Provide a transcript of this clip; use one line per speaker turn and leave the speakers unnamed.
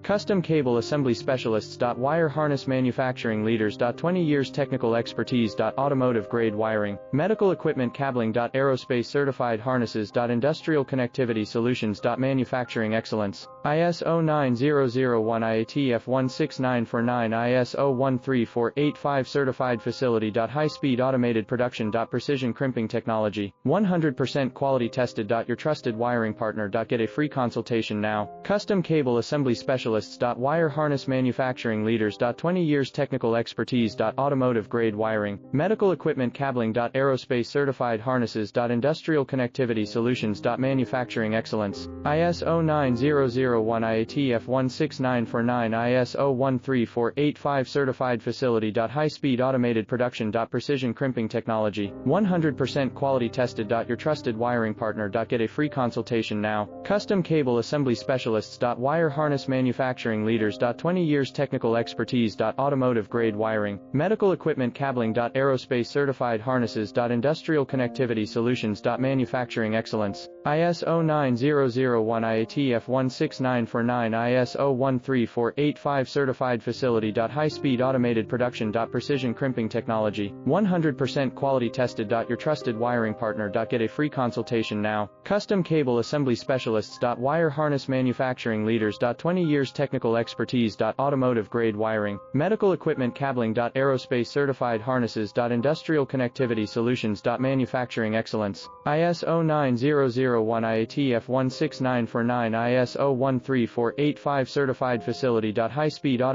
Custom Cable Assembly Specialists. Wire Harness Manufacturing Leaders. 20 years technical expertise. Automotive grade wiring, medical equipment cabling. Aerospace certified harnesses. Industrial connectivity solutions. Manufacturing excellence. ISO 9001 IATF 16949 ISO 13485 certified facility. High speed automated production. Precision crimping technology, 100% quality tested. Your trusted wiring partner. Get a free consultation now. Custom Cable Assembly Specialists. Wire Harness Manufacturing Leaders. 20 years technical expertise. Automotive grade wiring, medical equipment cabling. Aerospace certified harnesses. Industrial connectivity solutions. Manufacturing excellence. ISO 9001 IATF 16949 ISO 13485 certified facility. High speed automated production. Precision crimping technology, 100% quality tested. Your trusted wiring partner. Get a free consultation now. Custom Cable Assembly Specialists. Wire Harness Manufacturing Leaders. 20 years technical expertise. Automotive grade wiring, medical equipment cabling. Aerospace certified harnesses. Industrial connectivity solutions. Manufacturing excellence. ISO 9001 IATF 16949 ISO 13485 certified facility. High speed automated production. Precision crimping technology, 100% quality tested. Your trusted wiring partner. Get a free consultation now. Custom Cable Assembly Specialists. Wire Harness Manufacturing Leaders. 20 years technical expertise. Automotive grade wiring, medical equipment cabling. Aerospace certified harnesses. Industrial connectivity solutions. Manufacturing excellence. ISO 9001 IATF 16949 ISO 13485 certified facility. High speed automated